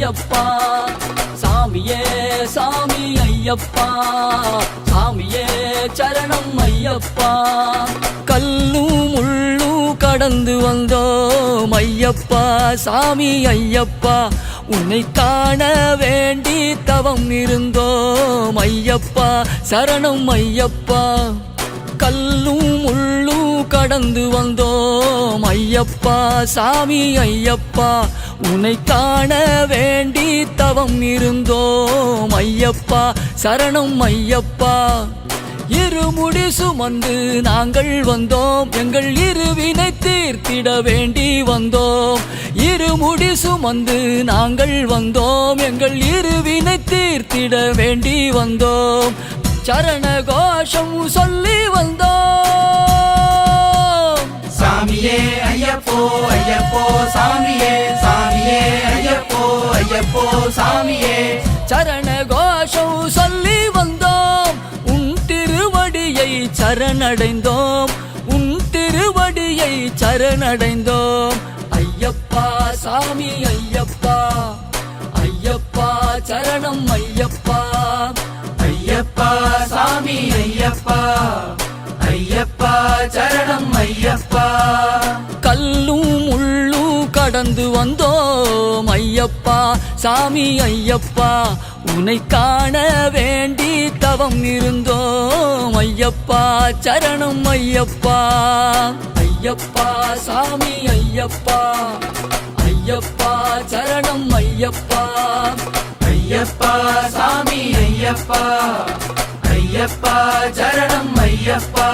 ஐயப்பா சாமியே சாமி ஐயப்பா சாமியே சரணம் ஐயப்பா கல்லும் முள்ளும் கடந்து வந்தோம் ஐயப்பா சாமி ஐயப்பா உன்னை காண வேண்டி தவம் இருந்தோம் ஐயப்பா சரணம் ஐயப்பா கல்லும் முள்ளும் கடந்து வந்தோம் ஐயப்பா சாமி ஐயப்பா உன்னை காண வேண்டி தவம் இருந்தோம் ஐயப்பா சரணம் ஐயப்பா இருமுடி சுமந்து நாங்கள் வந்தோம் எங்கள் இருவினை தீர்த்திட வேண்டி வந்தோம் இருமுடி சுமந்து நாங்கள் வந்தோம் எங்கள் இருவினை தீர்த்திட வேண்டி வந்தோம் சரண கோஷம் சொல்லி வந்தோம் சாமியே ஐயப்போ ஐயப்போ சாமியே சாமியே ஐயப்போ ஐயப்போ சாமியே சரண கோஷம் சொல்லி வந்தோம் உன் திருவடியை சரணடைந்தோம் உன் திருவடியை சரணடைந்தோம் ஐயப்பா சாமி ஐயப்பா ஐயப்பா சரணம் ஐயப்பா ஐயப்பா சாமி ஐயப்பா ஐயப்பா சரணம் ஐயப்பா கல்லும் முள்ளும் கடந்து வந்தோம் ஐயப்பா சாமி ஐயப்பா உன்னை காண வேண்டி தவம் இருந்தோம் ஐயப்பா சரணம் ஐயப்பா ஐயப்பா சாமி ஐயப்பா ஐயப்பா சரணம் ஐயப்பா ஐயப்பா சாமி ஐயப்பா ஐயப்பா சரணம் ஐயப்பா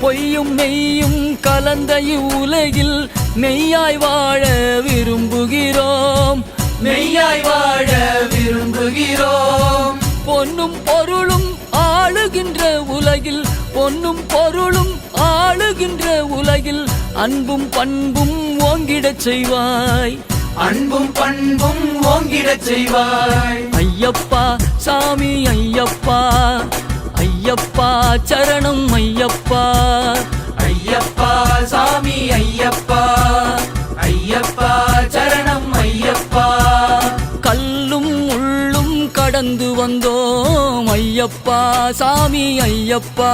பொய்யும் மெய்யும் கலந்த இவ்வுலகில் மெய்யாய் வாழ விரும்புகிறோம் மெய்யாய் வாழ விரும்புகிறோம் பொன்னும் பொருளும் ஆளுகின்ற உலகில் பொன்னும் பொருளும் ஆளுகின்ற உலகில் அன்பும் பண்பும் ஓங்கிடச் செய்வாய் அன்பும் பண்பும் ஓங்கிடச் செய்வாய் ஐயப்பா சாமி ஐயப்பா ஐயப்பா சரணம் ஐயப்பா ஐயப்பா சாமி ஐயப்பா ஐயப்பா சரணம் ஐயப்பா கல்லும் முள்ளும் கடந்து வந்தோம் ஐயப்பா சாமி ஐயப்பா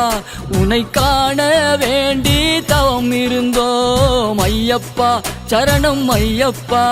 உன்னை காண வேண்டி தவம் இருந்தோம் ஐயப்பா சரணம் ஐயப்பா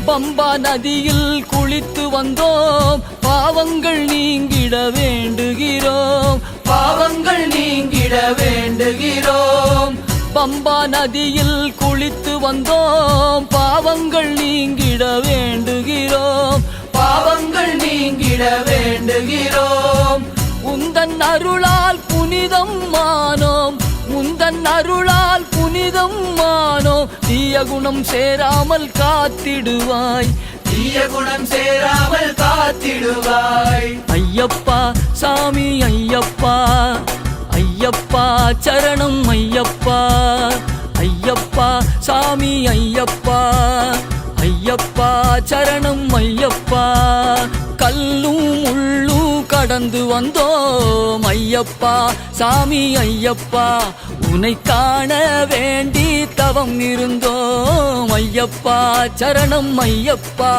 பம்பா நதியில் குளித்து வந்தோம் பாவங்கள் நீங்கிட வேண்டுகிறோம் பாவங்கள் நீங்கிட வேண்டுகிறோம் பம்பா நதியில் குளித்து வந்தோம் பாவங்கள் நீங்கிட வேண்டுகிறோம் பாவங்கள் நீங்கிட வேண்டுகிறோம் உந்தன் அருளால் புனிதம் மானோம் உந்தன் அருளால் புனிதம் மானோம் தீய குணம் சேராமல் காத்திடுவாய் தீய குணம் சேராமல் காத்திடுவாய் ஐயப்பா சாமி ஐயப்பா ஐயப்பா சரணம் ஐயப்பா ஐயப்பா சாமி ஐயப்பா ஐயப்பா சரணம் ஐயப்பா கல்லும் முள்ளும் கடந்து வந்தோம் ஐயப்பா சாமி ஐயப்பா உன்னை காண வேண்டி தவம் இருந்தோம் ஐயப்பா சரணம் ஐயப்பா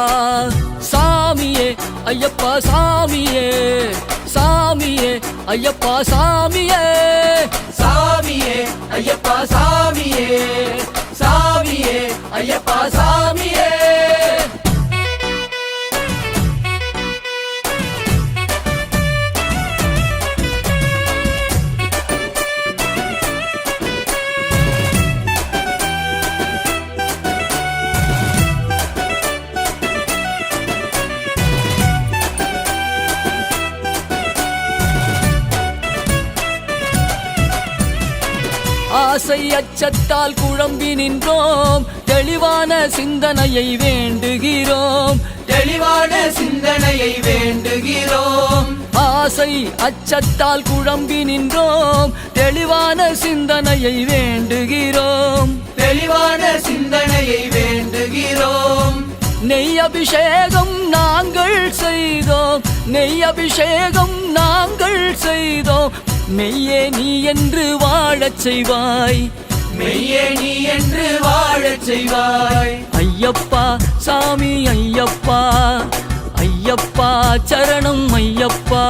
சாமியே ஐயப்பா சாமியே சாமியே ஐயப்பா சாமியே சாமியே ஐயப்பா சாமியே சாமியே ஐயப்பா சாமியே ஆசை அச்சத்தால் குழம்பி நின்றோம் தெளிவான சிந்தனையை வேண்டுகிறோம் தெளிவான சிந்தனையை வேண்டுகிறோம் ஆசை அச்சத்தால் குழம்பி நின்றோம் தெளிவான சிந்தனையை வேண்டுகிறோம் தெளிவான சிந்தனையை வேண்டுகிறோம் நெய் அபிஷேகம் நாங்கள் செய்தோம் நெய் அபிஷேகம் நாங்கள் செய்தோம் மெய்யே நீ என்று வாழச் செய்வாய் மெய்யே நீ என்று வாழச் செய்வாய் ஐயப்பா சாமி ஐயப்பா ஐயப்பா சரணம் ஐயப்பா